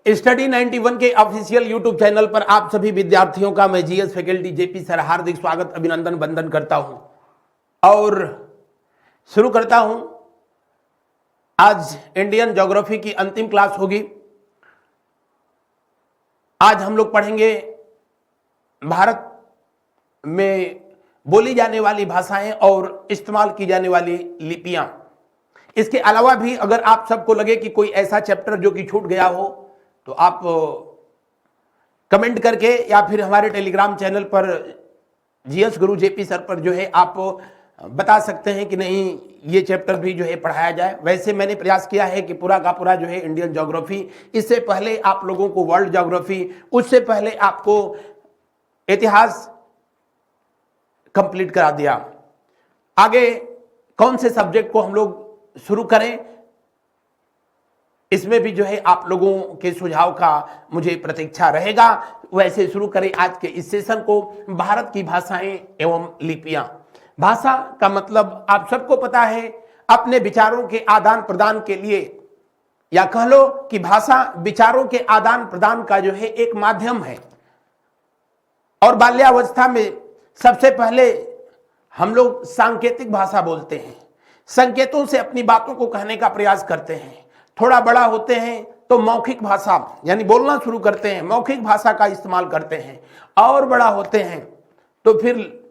Study 91 के official YouTube channel पर आप सभी विद्यार्थियों का मैं जीएस फैकल्टी जेपी सर हार्दिक स्वागत अभिनंदन वंदन करता हूं और शुरू करता हूं। आज इंडियन ज्योग्राफी की अंतिम क्लास होगी। आज हम लोग पढ़ेंगे भारत में बोली जाने वाली भाषाएं और इस्तेमाल की जाने वाली लिपियां। इसके अलावा भी अगर आप सबको लगे कि कोई ऐसा चैप्टर जो कि छूट गया हो तो आप कमेंट करके या फिर हमारे टेलीग्राम चैनल पर जीएस गुरु जेपी सर पर जो है आप बता सकते हैं कि नहीं ये चैप्टर भी जो है पढ़ाया जाए। वैसे मैंने प्रयास किया है कि पूरा का पूरा जो है इंडियन ज्योग्राफी, इससे पहले आप लोगों को वर्ल्ड ज्योग्राफी, उससे पहले आपको इतिहास कंप्लीट करा दिया। आगे कौन से सब्जेक्ट को हम लोग शुरू करें, इसमें भी जो है आप लोगों के सुझाव का मुझे प्रतीक्षा रहेगा। वैसे शुरू करें आज के इस सेशन को, भारत की भाषाएं एवं लिपियां। भाषा का मतलब आप सबको पता है, अपने विचारों के आदान प्रदान के लिए, या कह लो कि भाषा विचारों के आदान प्रदान का जो है एक माध्यम है। और बाल्यावस्था में सबसे पहले हम लोग सांकेतिक भाषा बोलते हैं, संकेतों से अपनी बातों को कहने का प्रयास करते हैं। थोड़ा बड़ा होते हैं तो मौखिक भाषा यानी बोलना शुरू करते हैं, मौखिक भाषा का इस्तेमाल करते हैं। और बड़ा होते हैं तो फिर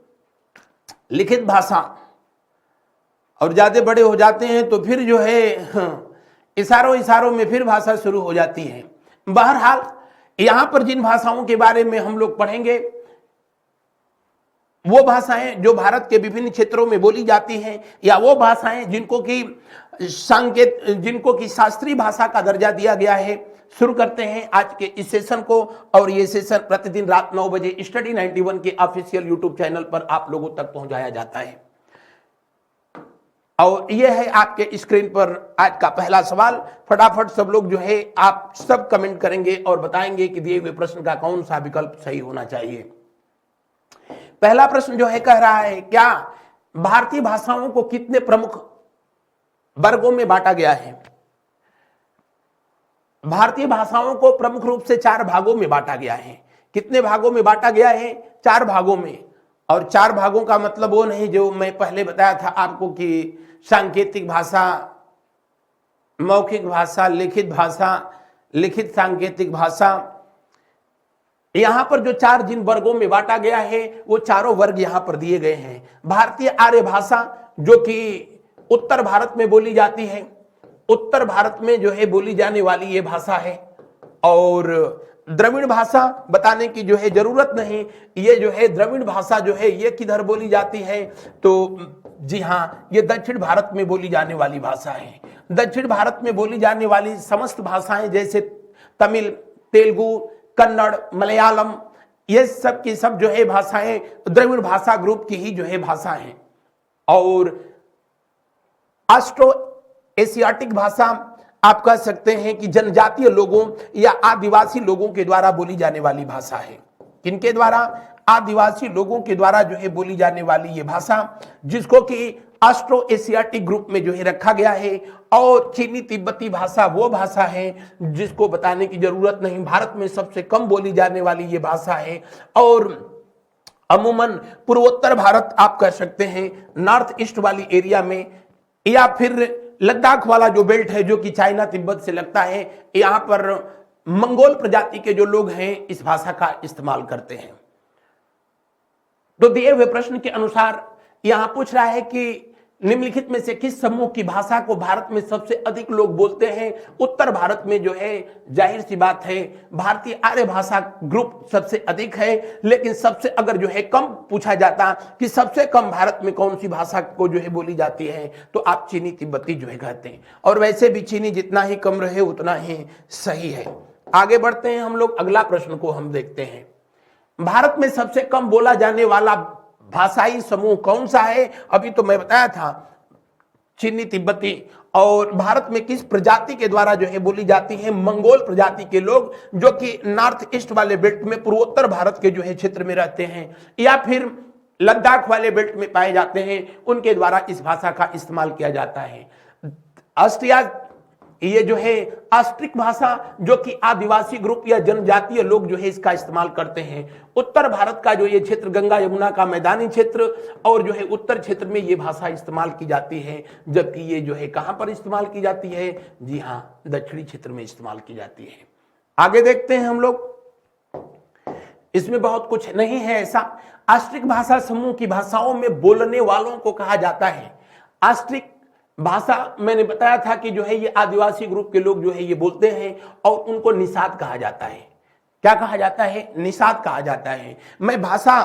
लिखित भाषा, और ज्यादा बड़े हो जाते हैं तो फिर जो है इशारों में फिर भाषा शुरू हो जाती है। बहरहाल यहां पर जिन भाषाओं के बारे में हम लोग पढ़ेंगे वो भाषाएं जो भारत के विभिन्न क्षेत्रों में बोली जाती हैं, या वो भाषाएं जिनको की शास्त्रीय भाषा का दर्जा दिया गया है। शुरू करते हैं आज के इस सेशन को, और ये सेशन प्रतिदिन रात 9 बजे स्टडी 91 के ऑफिशियल यूट्यूब चैनल पर आप लोगों तक पहुंचाया जाता है। और ये है आपके स्क्रीन पर आज का पहला सवाल। फटाफट सब लोग जो है आप सब कमेंट करेंगे और बताएंगे कि दिए हुए प्रश्न का कौन सा विकल्प सही होना चाहिए। पहला प्रश्न जो है कह रहा है, क्या भारतीय भाषाओं को कितने प्रमुख वर्गों में बांटा गया है? भारतीय भाषाओं को प्रमुख रूप से 4 भागों में बांटा गया है। कितने भागों में बांटा गया है? 4 भागों में। और 4 भागों का मतलब वो नहीं जो मैं पहले बताया था आपको कि सांकेतिक भाषा, मौखिक भाषा, लिखित भाषा, लिखित सांकेतिक भाषा। यहां पर जो 4 जिन वर्गों में बांटा गया है वो चारों वर्ग यहां पर दिए गए हैं। भारतीय आर्य भाषा जो कि उत्तर भारत में बोली जाती है, उत्तर भारत में जो है बोली जाने वाली ये भाषा है। और द्रविड़ भाषा बताने की जो है जरूरत नहीं, ये जो है द्रविड़ भाषा जो है ये किधर बोली जाती है तो जी हाँ, ये दक्षिण भारत में बोली जाने वाली भाषा है। दक्षिण भारत में बोली जाने वाली समस्त भाषाएं जैसे तमिल, तेलुगु, कन्नड़, मलयालम, ये सब की सब जो है भाषाएं द्रविड़ भाषा ग्रुप की ही जो है भाषा हैं। और ऑस्ट्रो एशियाटिक भाषा आप कह सकते हैं कि जनजातीय लोगों या आदिवासी लोगों के द्वारा बोली जाने वाली भाषा है। किनके द्वारा? आदिवासी लोगों के द्वारा जो है बोली जाने वाली ये भाषा, जिसको कि ऑस्ट्रो एशियाटिक ग्रुप में जो है रखा गया है। और चीनी तिब्बती भाषा वो भाषा है जिसको बताने की जरूरत नहीं, भारत में सबसे कम बोली जाने वाली ये भाषा है। और अमूमन पूर्वोत्तर भारत आप कह सकते हैं, नॉर्थ ईस्ट वाली एरिया में, या फिर लद्दाख वाला जो बेल्ट है जो कि चाइना तिब्बत से लगता है, यहां पर मंगोल प्रजाति के जो लोग हैं इस भाषा का इस्तेमाल करते हैं। तो दिए हुए प्रश्न के अनुसार यहां पूछ रहा है कि निम्नलिखित में से किस समूह की भाषा को भारत में सबसे अधिक लोग बोलते हैं? उत्तर भारत में जो है जाहिर सी बात है भारतीय आर्य भाषा ग्रुप सबसे अधिक है। लेकिन सबसे अगर जो है कम पूछा जाता कि सबसे कम भारत में कौन सी भाषा को जो है बोली जाती है तो आप चीनी तिब्बती जो है कहते हैं। और वैसे भी चीनी जितना ही कम रहे उतना ही सही है। आगे बढ़ते हैं हम लोग, अगला प्रश्न को हम देखते हैं। भारत में सबसे कम बोला जाने वाला भाषाई समूह कौन सा है? अभी तो मैं बताया था चीनी तिब्बती। और भारत में किस प्रजाति के द्वारा जो है बोली जाती है? मंगोल प्रजाति के लोग जो कि नॉर्थ ईस्ट वाले बेल्ट में पूर्वोत्तर भारत के जो है क्षेत्र में रहते हैं, या फिर लद्दाख वाले बेल्ट में पाए जाते हैं, उनके द्वारा इस भाषा का इस्तेमाल किया जाता है। ऑस्ट्रिया ये जो है ऑस्ट्रिक भाषा, जो कि आदिवासी ग्रुप या जनजातीय लोग जो है इसका इस्तेमाल करते हैं। उत्तर भारत का जो ये क्षेत्र, गंगा यमुना का मैदानी क्षेत्र और जो है उत्तर क्षेत्र में ये भाषा इस्तेमाल की जाती है, जबकि ये जो है कहां पर इस्तेमाल की जाती है? जी हां, दक्षिणी क्षेत्र में इस्तेमाल की जाती है। आगे देखते हैं हम लोग, इसमें बहुत कुछ नहीं है ऐसा। ऑस्ट्रिक भाषा समूह की भाषाओं में बोलने वालों को कहा जाता है। ऑस्ट्रिक भाषा मैंने बताया था कि जो है ये आदिवासी ग्रुप के लोग जो है ये बोलते हैं और उनको निषाद कहा जाता है। क्या कहा जाता है? निषाद कहा जाता है। मैं भाषा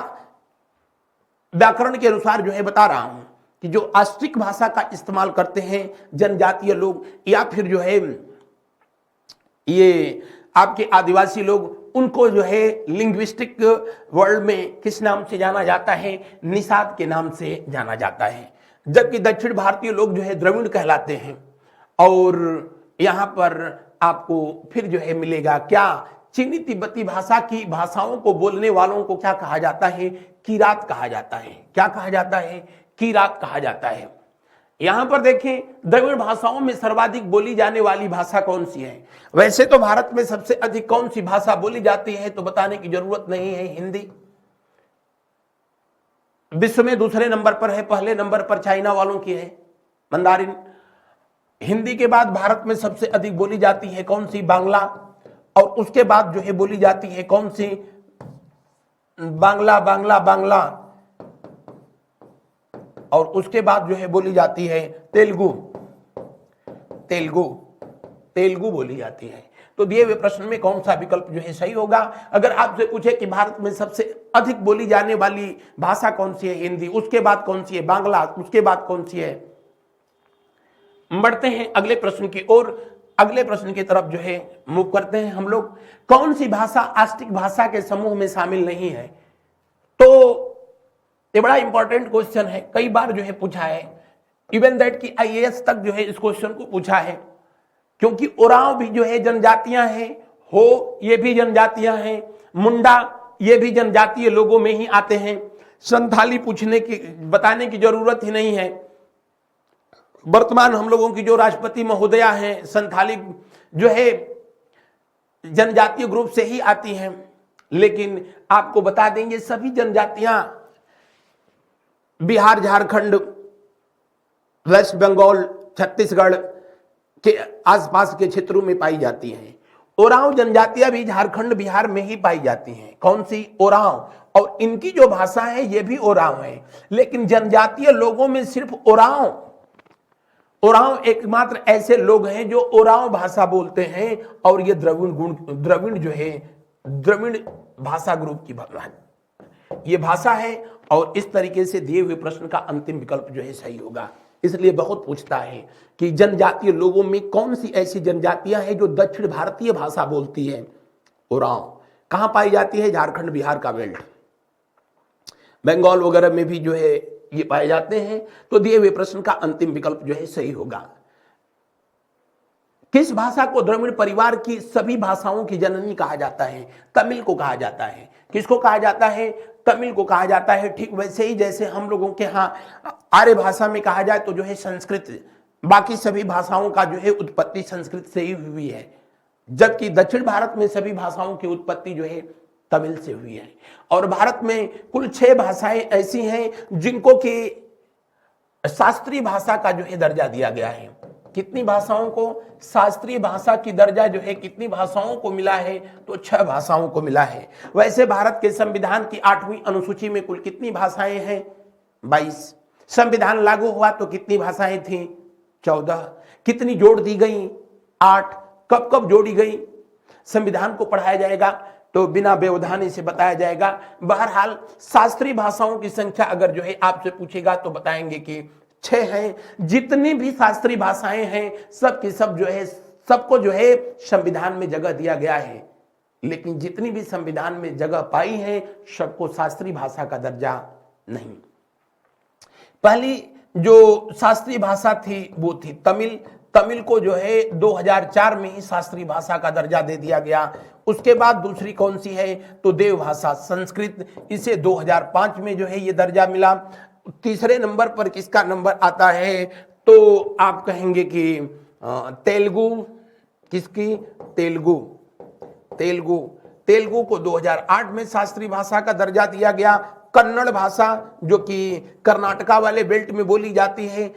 व्याकरण के अनुसार जो है बता रहा हूं कि जो ऑस्ट्रिक भाषा का इस्तेमाल करते हैं जनजातीय लोग या फिर जो है ये आपके आदिवासी लोग, उनको जो है लिंग्विस्टिक वर्ल्ड में किस नाम से जाना जाता है? निषाद के नाम से जाना जाता है। जबकि दक्षिण भारतीय लोग जो है द्रविड़ कहलाते हैं। और यहां पर आपको फिर जो है मिलेगा क्या? चीनी तिब्बती भाषा की भाषाओं को बोलने वालों को क्या कहा जाता है? किरात कहा जाता है। क्या कहा जाता है? किरात कहा जाता है। यहां पर देखें, द्रविड़ भाषाओं में सर्वाधिक बोली जाने वाली भाषा कौन सी है? वैसे तो भारत में सबसे अधिक कौन सी भाषा बोली जाती है तो बताने की जरूरत नहीं है, हिंदी। विश्व में दूसरे नंबर पर है, पहले नंबर पर चाइना वालों की है मंदारिन। हिंदी के बाद भारत में सबसे अधिक बोली जाती है कौन सी? बांग्ला। और उसके बाद जो है बोली जाती है कौन सी? बांग्ला बांग्ला बांग्ला। और उसके बाद जो है बोली जाती है तेलुगु। तेलुगु तेलुगु बोली जाती है। तो दिए हुए प्रश्न में कौन सा विकल्प जो है सही होगा? अगर आपसे पूछे कि भारत में सबसे अधिक बोली जाने वाली भाषा कौन सी है? हिंदी। उसके बाद कौन सी है? बांग्ला। उसके बाद कौन सी है? बढ़ते हैं अगले प्रश्न की ओर। अगले प्रश्न की तरफ जो है मूव करते हैं हम लोग। कौन सी भाषा ऑस्ट्रिक भाषा के समूह में शामिल नहीं है? तो ये बड़ा इंपॉर्टेंट क्वेश्चन है, कई बार जो है पूछा है। इवन दैट कि आईएएस तक जो है इस क्वेश्चन को पूछा है, क्योंकि ओरांव भी जो है जनजातियां हैं, हो ये भी जनजातियां हैं, मुंडा ये भी जनजातीय लोगों में ही आते हैं। संथाली पूछने की बताने की जरूरत ही नहीं है। वर्तमान हम लोगों की जो राष्ट्रपति महोदया हैं, संथाली जो है जनजातीय ग्रुप से ही आती हैं। लेकिन आपको बता देंगे सभी जनजातियां बिहार, झारखंड, वेस्ट बंगाल, छत्तीसगढ़ के आसपास के क्षेत्रों में पाई जाती हैं। ओरांव जनजातियां भी झारखंड, बिहार में ही पाई जाती हैं। कौन सी? ओरांव। और इनकी जो भाषा है ये भी ओरांव है। लेकिन जनजातीय लोगों में सिर्फ ओरांव एकमात्र ऐसे लोग हैं जो ओरांव भाषा बोलते हैं। और ये द्रविड़ जो है द्रविड़ भाषा ग्रुप की ये भाषा है। और इस तरीके से दिए हुए प्रश्न का अंतिम विकल्प जो है सही होगा। इसलिए बहुत पूछता है कि जनजातीय लोगों में कौन सी ऐसी जनजातियां हैं जो दक्षिण भारतीय भाषा बोलती है? ओरांव। कहां पाई जाती है? झारखंड, बिहार का बेल्ट, बंगाल वगैरह में भी जो है ये पाए जाते हैं। तो दिए हुए प्रश्न का अंतिम विकल्प जो है सही होगा। किस भाषा को द्रविड़ परिवार की सभी भाषाओं की जननी कहा जाता है? तमिल को कहा जाता है। किसको कहा जाता है? तमिल को कहा जाता है। ठीक वैसे ही जैसे हम लोगों के यहाँ आर्य भाषा में कहा जाए तो जो है संस्कृत, बाकी सभी भाषाओं का जो है उत्पत्ति संस्कृत से ही हुई है। जबकि दक्षिण भारत में सभी भाषाओं की उत्पत्ति जो है तमिल से हुई है। और भारत में कुल 6 भाषाएं ऐसी हैं जिनको कि शास्त्रीय भाषा का जो है दर्जा दिया गया है। कितनी भाषाओं को शास्त्रीय भाषा की दर्जा जो है कितनी भाषाओं को मिला है? तो 6 भाषाओं को मिला है। वैसे भारत के संविधान की 8वीं अनुसूची में कुल कितनी भाषाएं हैं? 22। संविधान लागू हुआ तो कितनी भाषाएं थी? 14। कितनी जोड़ दी गई? 8। कब कब जोड़ी गई? संविधान को पढ़ाया जाएगा तो बिना व्यवधान से बताया जाएगा। बहरहाल शास्त्रीय भाषाओं की संख्या अगर जो है आपसे पूछेगा तो बताएंगे कि 6 हैं। जितनी भी शास्त्रीय भाषाएं हैं सब की सब जो है सबको जो है संविधान में जगह दिया गया है। लेकिन जितनी भी संविधान में जगह पाई है सबको शास्त्रीय भाषा का दर्जा नहीं। पहली जो शास्त्रीय भाषा थी वो थी तमिल। तमिल को जो है 2004 में ही शास्त्रीय भाषा का दर्जा दे दिया गया। उसके बाद दूसरी कौन सी है? तो देव भाषा संस्कृत, इसे 2005 में जो है ये दर्जा मिला। तीसरे नंबर पर किसका नंबर आता है? तो आप कहेंगे कि तेलुगु, किसकी? तेलुगु। तेलुगु तेलुगु को 2008 में शास्त्रीय भाषा का दर्जा दिया गया। कन्नड़ भाषा जो कि कर्नाटका वाले बेल्ट में बोली जाती है।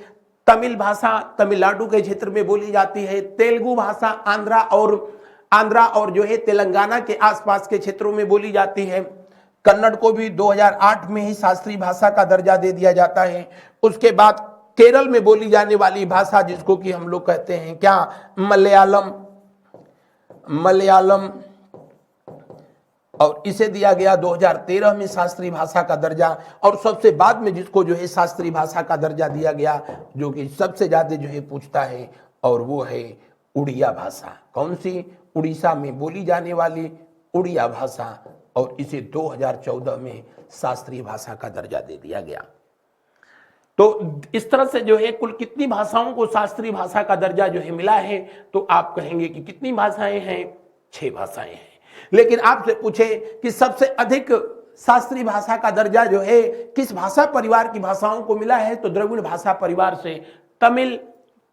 तमिल भाषा तमिलनाडु के क्षेत्र में बोली जाती है। तेलुगु भाषा आंध्रा और जो है तेलंगाना के आसपास के क्षेत्रों में बोली जाती है। कन्नड़ को भी 2008 में ही शास्त्रीय भाषा का दर्जा दे दिया जाता है। उसके बाद केरल में बोली जाने वाली भाषा जिसको कि हम लोग कहते हैं क्या? मलयालम, और इसे दिया गया 2013 में शास्त्रीय भाषा का दर्जा। और सबसे बाद में जिसको जो है शास्त्रीय भाषा का दर्जा दिया गया, जो कि सबसे ज्यादा जो है पूछता है, और वो है उड़िया भाषा। कौन सी? उड़ीसा में बोली जाने वाली उड़िया भाषा, और इसे 2014 में शास्त्रीय भाषा का दर्जा दे दिया गया। तो इस तरह से जो है कुल कितनी भाषाओं को शास्त्रीय भाषा का दर्जा जो है मिला है? तो आप कहेंगे कि कितनी भाषाएं हैं? 6 भाषाएं हैं। लेकिन आपसे पूछे कि सबसे अधिक शास्त्रीय भाषा का दर्जा जो है किस भाषा परिवार की भाषाओं को मिला है? तो द्रविड़ भाषा परिवार से तमिल,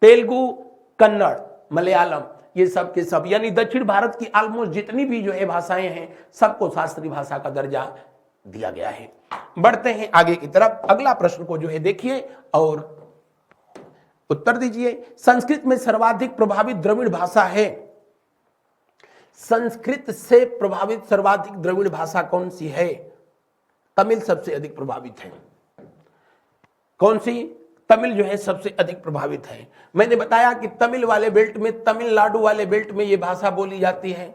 तेलुगु, कन्नड़, मलयालम, ये सब के सब, यानी दक्षिण भारत की ऑलमोस्ट जितनी भी जो है भाषाएं हैं सबको शास्त्रीय भाषा का दर्जा दिया गया है। बढ़ते हैं आगे की तरफ। अगला प्रश्न को जो है देखिए और उत्तर दीजिए। संस्कृत में सर्वाधिक प्रभावित द्रविड़ भाषा है। संस्कृत से प्रभावित सर्वाधिक द्रविड़ भाषा कौन सी है? तमिल सबसे अधिक प्रभावित है। कौन सी? तमिल जो है सबसे अधिक प्रभावित है। मैंने बताया कि तमिल वाले बेल्ट में, तमिलनाडु वाले बेल्ट में यह भाषा बोली जाती है।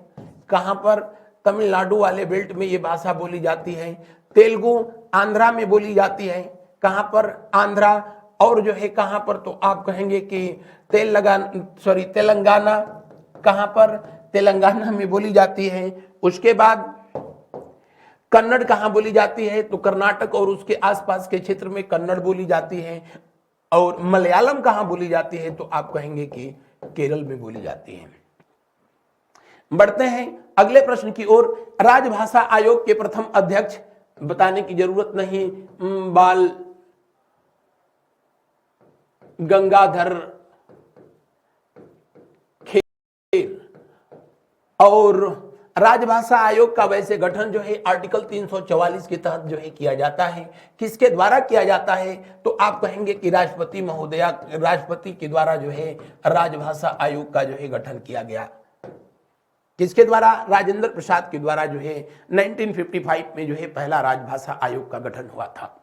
कहां पर? तमिलनाडु वाले बेल्ट में यह भाषा बोली जाती है। तेलुगु आंध्रा में बोली जाती है। कहां पर? आंध्रा। और जो है कहां पर? तो आप कहेंगे कि तेलंगाना। कहां पर? तेलंगाना में बोली जाती है। उसके बाद कन्नड़ कहां बोली जाती है? तो कर्नाटक और उसके आसपास के क्षेत्र में कन्नड़ बोली जाती है। और मलयालम कहां बोली जाती है? तो आप कहेंगे कि केरल में बोली जाती है। बढ़ते हैं अगले प्रश्न की ओर। राजभाषा आयोग के प्रथम अध्यक्ष, बताने की जरूरत नहीं, बाल गंगाधर खेर। और राजभाषा आयोग का वैसे गठन जो है आर्टिकल 344 के तहत जो है किया जाता है। किसके द्वारा किया जाता है? तो आप कहेंगे कि राष्ट्रपति महोदया, राष्ट्रपति के द्वारा जो है राजभाषा आयोग का जो है गठन किया गया। किसके द्वारा? राजेंद्र प्रसाद के द्वारा जो है 1955 में जो है पहला राजभाषा आयोग का गठन हुआ था।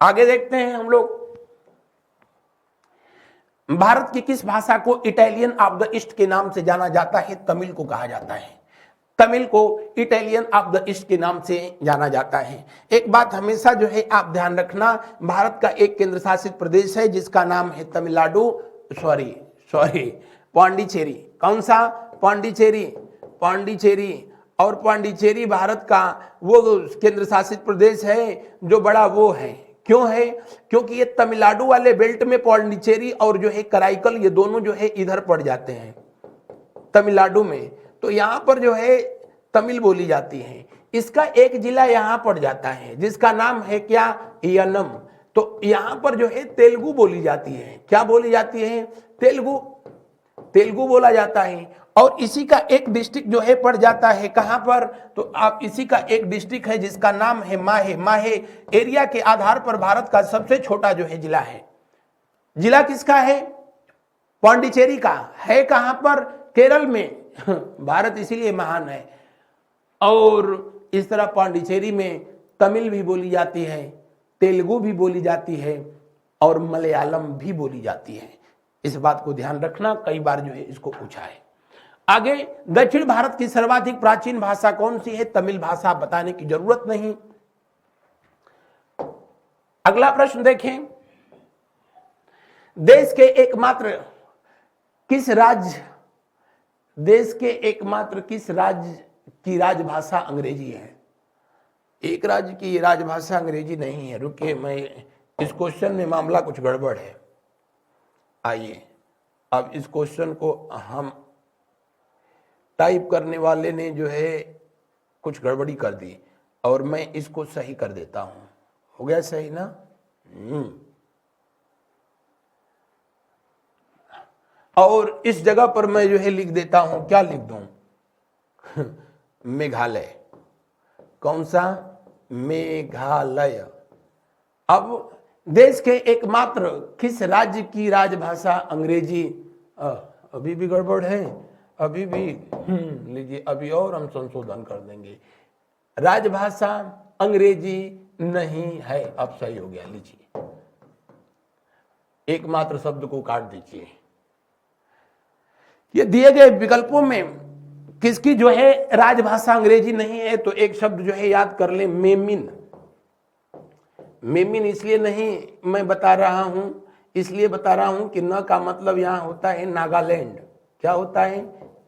आगे देखते हैं हम लोग। भारत की किस भाषा को इटालियन ऑफ द ईस्ट के नाम से जाना जाता है? तमिल को कहा जाता है। तमिल को इटालियन ऑफ द ईस्ट के नाम से जाना जाता है। एक बात हमेशा जो है आप ध्यान रखना, भारत का एक केंद्र शासित प्रदेश है जिसका नाम है तमिलनाडु, पांडिचेरी। कौन सा? पांडिचेरी। और पांडिचेरी भारत का वो केंद्र शासित प्रदेश है जो बड़ा वो है। क्यों है? क्योंकि ये तमिलनाडु वाले बेल्ट में पांडिचेरी और जो है कराईकल, ये दोनों जो है इधर पड़ जाते हैं तमिलनाडु में। तो यहां पर जो है तमिल बोली जाती है। इसका एक जिला यहां पड़ जाता है जिसका नाम है क्या? यनम। तो यहां पर जो है तेलुगु बोली जाती है। क्या बोली जाती है? तेलुगु बोला जाता है। और इसी का एक डिस्ट्रिक्ट जो है पड़ जाता है कहां पर? तो आप इसी का एक डिस्ट्रिक्ट है जिसका नाम है माहे। माहे एरिया के आधार पर भारत का सबसे छोटा जो है जिला है। जिला किसका है? पांडिचेरी का है। कहां पर? केरल में। भारत इसीलिए महान है। और इस तरह पांडिचेरी में तमिल भी बोली जाती है, तेलुगु भी बोली जाती है और मलयालम भी बोली जाती है। इस बात को ध्यान रखना, कई बार जो है इसको पूछा है। आगे, दक्षिण भारत की सर्वाधिक प्राचीन भाषा कौन सी है? तमिल भाषा, बताने की जरूरत नहीं। अगला प्रश्न देखें। देश के एकमात्र किस राज्य की राजभाषा अंग्रेजी है? एक राज्य की राजभाषा अंग्रेजी नहीं है। रुकिए, मैं इस क्वेश्चन में मामला कुछ गड़बड़ है। आइए, अब इस क्वेश्चन को हम टाइप करने वाले ने जो है कुछ गड़बड़ी कर दी और मैं इसको सही कर देता हूं। हो गया सही ना? और इस जगह पर मैं जो है लिख देता हूं, क्या लिख दूं? मेघालय। कौन सा? मेघालय। अब देश के एकमात्र किस राज्य की राजभाषा अंग्रेजी? अभी भी गड़बड़ है, अभी भी लीजिए, अभी और हम संशोधन कर देंगे। राजभाषा अंग्रेजी नहीं है। अब सही हो गया, लीजिए, एकमात्र शब्द को काट दीजिए। ये दिए गए विकल्पों में किसकी जो है राजभाषा अंग्रेजी नहीं है? तो एक शब्द जो है याद कर ले, मेमिन। मेमिन इसलिए नहीं मैं बता रहा हूं, इसलिए बता रहा हूं कि न का मतलब यहां होता है नागालैंड। क्या होता है?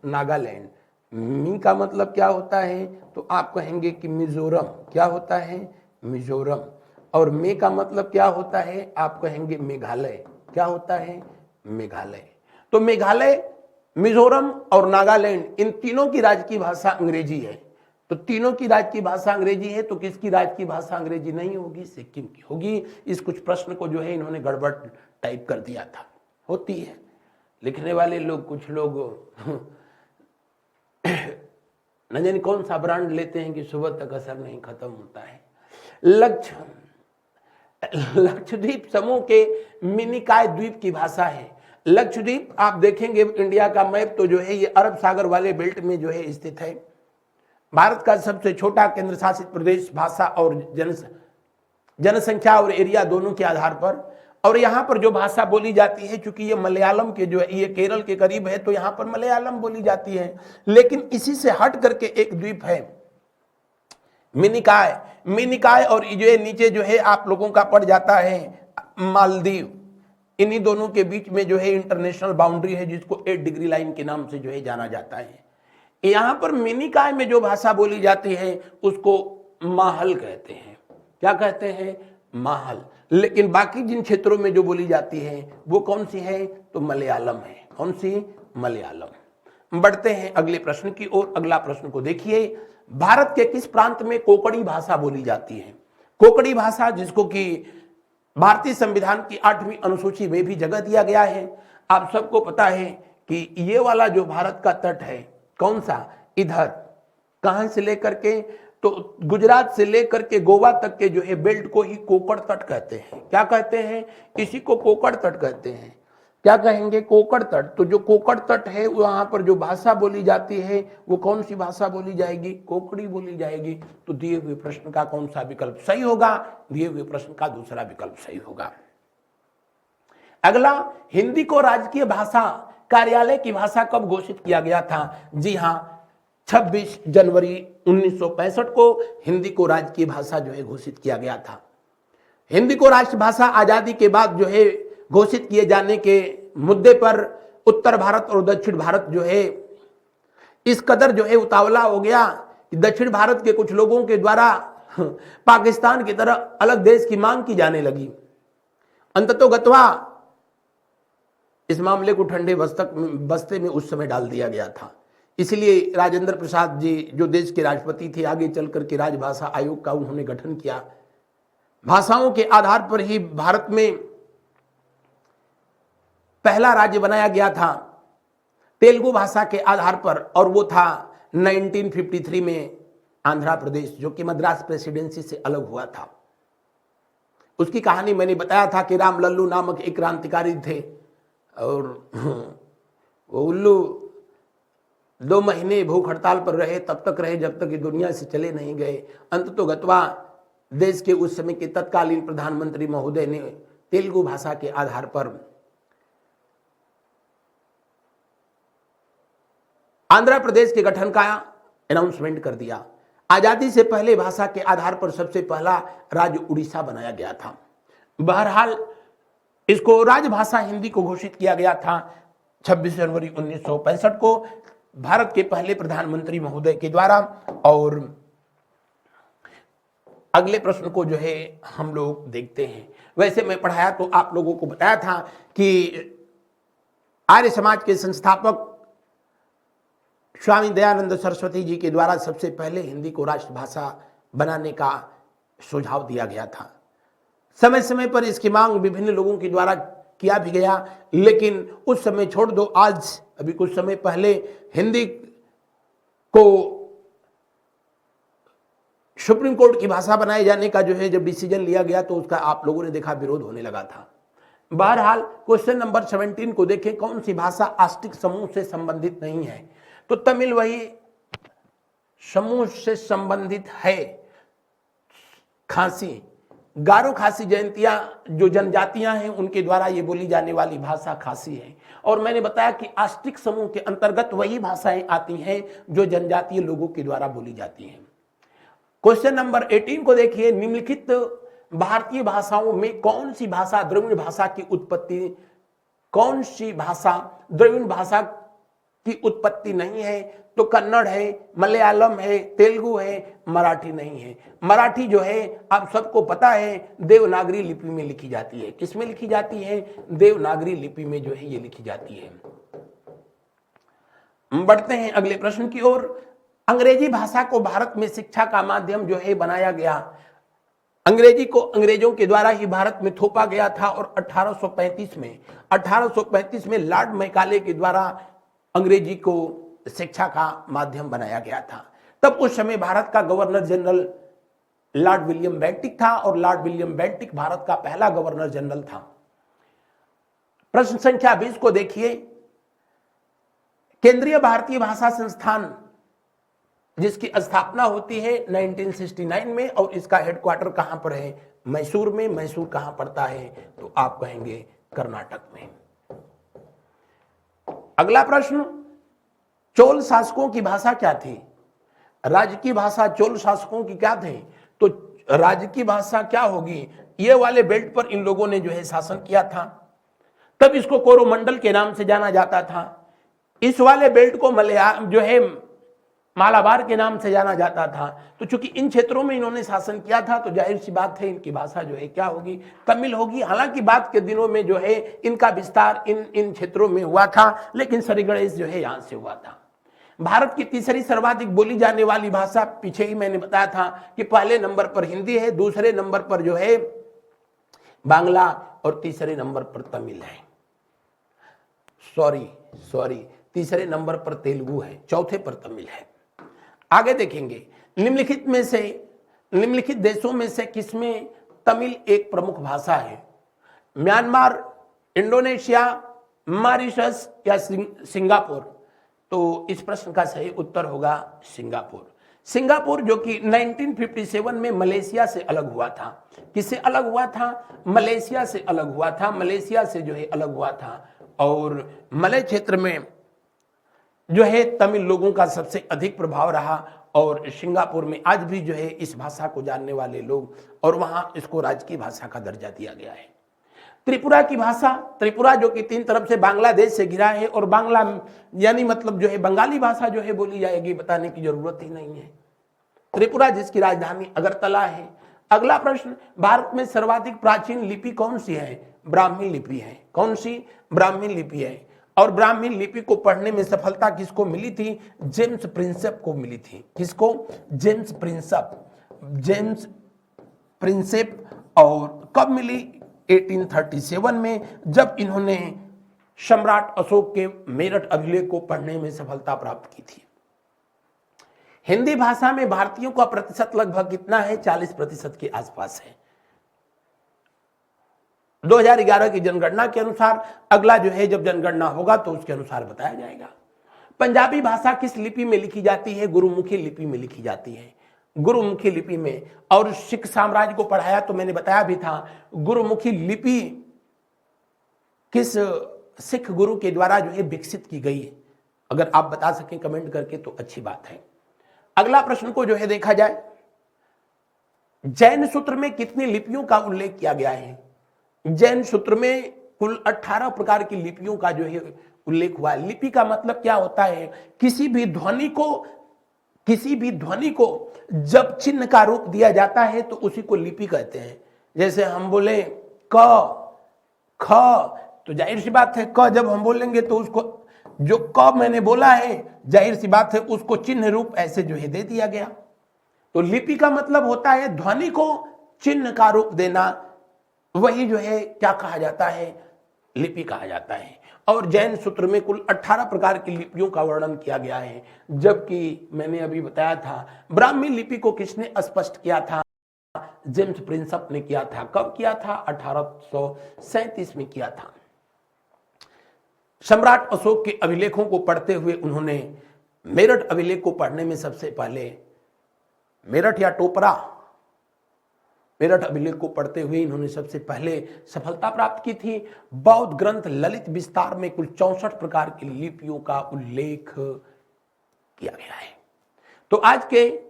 नागालैंड। मी का मतलब क्या होता है? तो आप कहेंगे कि मिजोरम। क्या होता है? मिजोरम। और मे का मतलब क्या होता है? आप कहेंगे मेघालय। क्या होता है? मेघालय। तो मेघालय, मिजोरम और नागालैंड, इन तीनों की राज्य की भाषा अंग्रेजी है। तो तीनों की राज्य की भाषा अंग्रेजी है, तो किसकी राज्य की भाषा अंग्रेजी नहीं होगी? सिक्किम की होगी। इस कुछ प्रश्न को जो है इन्होंने गड़बड़ टाइप कर दिया था। होती है, लिखने वाले लोग, कुछ लोग न जाने कौन सा ब्रांड लेते हैं कि सुबह तक असर नहीं खत्म होता है। लक्षद्वीप समूह के मिनिकॉय द्वीप की भाषा है। लक्षद्वीप आप देखेंगे इंडिया का मैप तो जो है ये अरब सागर वाले बेल्ट में जो है स्थित है। भारत का सबसे छोटा केंद्र शासित प्रदेश भाषा और जनसंख्या और एरिया दोनों के आधार पर। और यहाँ पर जो भाषा बोली जाती है, चूंकि ये मलयालम के जो है, ये केरल के करीब है, तो यहाँ पर मलयालम बोली जाती है। लेकिन इसी से हट करके एक द्वीप है मिनिकॉय। मिनिकॉय और जो नीचे जो है आप लोगों का पड़ जाता है मालदीव। इन्हीं दोनों के बीच में जो है इंटरनेशनल बाउंड्री है, जिसको 8 डिग्री लाइन के नाम से जो है जाना जाता है। यहां पर मिनिकॉय में जो भाषा बोली जाती है उसको माहल कहते हैं। क्या कहते हैं? माहल। लेकिन बाकी जिन क्षेत्रों में जो बोली जाती है वो कौन सी है? तो मलयालम है। कौन सी? मलयालम। बढ़ते हैं अगले प्रश्न की ओर। अगला प्रश्न को देखिए, भारत के किस प्रांत में कोंकणी भाषा बोली जाती है? कोंकणी भाषा, जिसको कि भारतीय संविधान की 8वीं अनुसूची में भी जगह दिया गया है। आप सबको पता है कि ये वाला जो भारत का तट है, कौन सा? इधर, कहां से लेकर के? तो गुजरात से लेकर के गोवा तक के जो है बेल्ट को ही कोंकण तट कहते हैं। क्या कहते हैं? इसी को कोंकण तट कहते हैं। क्या कहेंगे? कोंकण तट। तो जो कोंकण तट है वहां पर जो भाषा बोली जाती है वो कौन सी भाषा बोली जाएगी? कोंकणी बोली जाएगी। तो दिए हुए प्रश्न का कौन सा विकल्प सही होगा? दिए हुए प्रश्न का दूसरा विकल्प सही होगा। अगला, हिंदी को राजकीय भाषा कार्यालय की भाषा कब घोषित किया गया था? जी हां, 26 जनवरी 1965 को हिंदी को राजकीय भाषा जो है घोषित किया गया था। हिंदी को राष्ट्रभाषा आजादी के बाद जो है घोषित किए जाने के मुद्दे पर उत्तर भारत और दक्षिण भारत जो है इस कदर जो है उतावला हो गया कि दक्षिण भारत के कुछ लोगों के द्वारा पाकिस्तान की तरह अलग देश की मांग की जाने लगी। अंततोगत्वा इस मामले को ठंडे बस्ते में उस समय डाल दिया गया था। इसलिए राजेंद्र प्रसाद जी जो देश के राष्ट्रपति थे, आगे चल करके राजभाषा आयोग का उन्होंने गठन किया। भाषाओं के आधार पर ही भारत में पहला राज्य बनाया गया था तेलुगु भाषा के आधार पर, और वो था 1953 में आंध्र प्रदेश, जो कि मद्रास प्रेसिडेंसी से अलग हुआ था। उसकी कहानी मैंने बताया था कि राम लल्लू नामक एक क्रांतिकारी थे, और वो उल्लू 2 महीने भूख हड़ताल पर रहे, तब तक रहे जब तक कि दुनिया से चले नहीं गए। अंततोगत्वा देश के उस समय के तत्कालीन प्रधानमंत्री महोदय ने तेलुगु भाषा के आधार पर आंध्र प्रदेश के गठन का अनाउंसमेंट कर दिया। आजादी से पहले भाषा के आधार पर सबसे पहला राज्य उड़ीसा बनाया गया था। बहरहाल इसको राजभाषा हिंदी को घोषित किया गया था 26 जनवरी 1965 को भारत के पहले प्रधानमंत्री महोदय के द्वारा। और अगले प्रश्न को जो है हम लोग देखते हैं। वैसे मैं पढ़ाया तो आप लोगों को बताया था कि आर्य समाज के संस्थापक स्वामी दयानंद सरस्वती जी के द्वारा सबसे पहले हिंदी को राष्ट्रभाषा बनाने का सुझाव दिया गया था। समय समय पर इसकी मांग विभिन्न लोगों के द्वारा किया भी गया, लेकिन उस समय छोड़ दो। आज अभी कुछ समय पहले हिंदी को सुप्रीम कोर्ट की भाषा बनाए जाने का जो है जब डिसीजन लिया गया तो उसका आप लोगों ने देखा विरोध होने लगा था। बहरहाल क्वेश्चन नंबर 17 को देखें, कौन सी भाषा आस्टिक समूह से संबंधित नहीं है? तो तमिल वही समूह से संबंधित है। खासी, गारो खासी जयंतियां जो जनजातियां हैं उनके द्वारा ये बोली जाने वाली भाषा खासी है। और मैंने बताया कि आस्टिक समूह के अंतर्गत वही भाषाएं आती हैं जो जनजातीय लोगों के द्वारा बोली जाती हैं। क्वेश्चन नंबर 18 को देखिए, निम्नलिखित भारतीय भाषाओं में कौन सी भाषा द्रविड़ भाषा की उत्पत्ति, कौन सी भाषा द्रविड़ भाषा की उत्पत्ति नहीं है? तो कन्नड़ है, मलयालम है, तेलुगु है, मराठी नहीं है। मराठी जो है आप सबको पता है देवनागरी लिपि में लिखी जाती है। किसमें लिखी जाती है? देवनागरी लिपि में जो है ये लिखी जाती है। बढ़ते हैं अगले प्रश्न की ओर। अंग्रेजी भाषा को भारत में शिक्षा का माध्यम जो है बनाया गया। अंग्रेजी को अंग्रेजों के द्वारा ही भारत में थोपा गया था और 1835 में लॉर्ड मैकाले के द्वारा अंग्रेजी को शिक्षा का माध्यम बनाया गया था। तब उस समय भारत का governor general Lord William Bentinck था और लॉर्ड विलियम बेंटिक भारत का पहला गवर्नर जनरल था। प्रश्न संख्या 20 को देखिए, केंद्रीय भारतीय भाषा संस्थान जिसकी स्थापना होती है 1969 में और इसका हेडक्वार्टर कहां पर है? मैसूर में। मैसूर कहां पड़ता है? तो आप कहेंगे कर्नाटक में। अगला प्रश्न, चोल शासकों की भाषा क्या थी? राज्य की भाषा चोल शासकों की क्या थी? तो राज्य की भाषा क्या होगी? ये वाले बेल्ट पर इन लोगों ने जो है शासन किया था, तब इसको कोरोमंडल के नाम से जाना जाता था। इस वाले बेल्ट को जो है मालाबार के नाम से जाना जाता था। तो चूंकि इन क्षेत्रों में इन्होंने शासन किया था तो जाहिर सी बात है इनकी भाषा जो है क्या होगी? तमिल होगी। हालांकि बाद के दिनों में जो है इनका विस्तार इन क्षेत्रों में हुआ था, लेकिन सरिगणेश जो है यहां से हुआ था। भारत की तीसरी सर्वाधिक बोली जाने वाली भाषा, पीछे ही मैंने बताया था कि पहले नंबर पर हिंदी है, दूसरे नंबर पर जो है बांग्ला और तीसरे नंबर पर तमिल है। सॉरी, तीसरे नंबर पर तेलुगु है, चौथे पर तमिल है। आगे देखेंगे, निम्नलिखित देशों में से किसमें तमिल एक प्रमुख भाषा है? म्यांमार, इंडोनेशिया, मॉरिशस या सिंगापुर? तो इस प्रश्न का सही उत्तर होगा सिंगापुर। सिंगापुर जो कि 1957 में मलेशिया से अलग हुआ था। किससे अलग हुआ था? मलेशिया से अलग हुआ था। मलेशिया से जो है अलग हुआ था और मलय क्षेत्र में जो है तमिल लोगों का सबसे अधिक प्रभाव रहा और सिंगापुर में आज भी जो है इस भाषा को जानने वाले लोग, और वहां इसको राज्य की भाषा का दर्जा दिया गया है। त्रिपुरा की भाषा, त्रिपुरा जो कि 3 तरफ से बांग्लादेश से घिरा है और बांग्ला यानी मतलब जो है बंगाली भाषा जो है बोली जाएगी, बताने की जरूरत ही नहीं है। त्रिपुरा जिसकी राजधानी अगरतला है। अगला प्रश्न, भारत में सर्वाधिक प्राचीन लिपि कौन सी है? ब्राह्मी लिपि है। कौन सी? ब्राह्मी लिपि है। और ब्राह्मी लिपि को पढ़ने में सफलता किसको मिली थी? जेम्स प्रिंसेप को मिली थी। किसको? James Prinsep. और कब मिली? 1837 में, जब इन्होंने सम्राट अशोक के मेरठ अभिलेख को पढ़ने में सफलता प्राप्त की थी। हिंदी भाषा में भारतीयों का प्रतिशत लगभग कितना है? 40% के आसपास है 2011 की जनगणना के अनुसार। अगला जो है जब जनगणना होगा तो उसके अनुसार बताया जाएगा। पंजाबी भाषा किस लिपि में लिखी जाती है? गुरुमुखी लिपि में लिखी जाती है। गुरुमुखी लिपि में। और सिख साम्राज्य को पढ़ाया तो मैंने बताया भी था, गुरुमुखी लिपि किस सिख गुरु के द्वारा जो है विकसित की गई है? अगर आप बता सकें कमेंट करके तो अच्छी बात है। अगला प्रश्न को जो है देखा जाए, जैन सूत्र में कितनी लिपियों का उल्लेख किया गया है? जैन सूत्र में कुल 18 प्रकार की लिपियों का जो है उल्लेख हुआ है। लिपि का मतलब क्या होता है? किसी भी ध्वनि को जब चिन्ह का रूप दिया जाता है तो उसी को लिपि कहते हैं। जैसे हम बोले क ख, तो जाहिर सी बात है क जब हम बोलेंगे तो उसको जो क मैंने बोला है जाहिर सी बात है उसको चिन्ह रूप ऐसे जो है दे दिया गया। तो लिपि का मतलब होता है ध्वनि को चिन्ह का रूप देना। वही जो है क्या कहा जाता है? लिपि कहा जाता है। और जैन सूत्र में कुल 18 प्रकार की लिपियों का वर्णन किया गया है, जबकि मैंने अभी बताया था ब्राह्मी लिपि को किसने स्पष्ट किया था? जेम्स प्रिंसप ने किया था। कब किया था? 1837 में किया था। सम्राट अशोक के अभिलेखों को पढ़ते हुए उन्होंने मेरठ अभिलेख को पढ़ने में सबसे पहले, मेरठ या टोपरा, मेरठ अभिलेख को पढ़ते हुए इन्होंने सबसे पहले सफलता प्राप्त की थी। बौद्ध ग्रंथ ललित विस्तार में कुल 64 प्रकार की लिपियों का उल्लेख किया गया है। तो आज के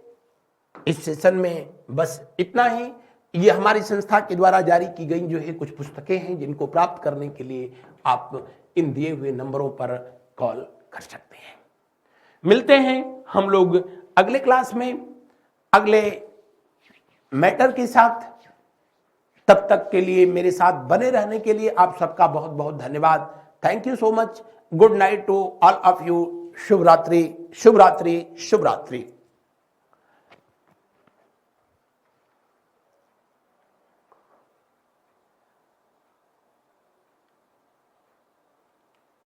इस सेशन में बस इतना ही। ये हमारी संस्था के द्वारा जारी की गई जो है कुछ पुस्तकें हैं, जिनको प्राप्त करने के लिए आप इन दिए हुए नंबरों पर कॉल कर सकते हैं। मिलते हैं हम लोग अगले क्लास में अगले मैटर के साथ। तब तक के लिए मेरे साथ बने रहने के लिए आप सबका बहुत बहुत धन्यवाद। Thank you so much. Good night to all of you. शुभ रात्रि, शुभ रात्रि, शुभ रात्रि।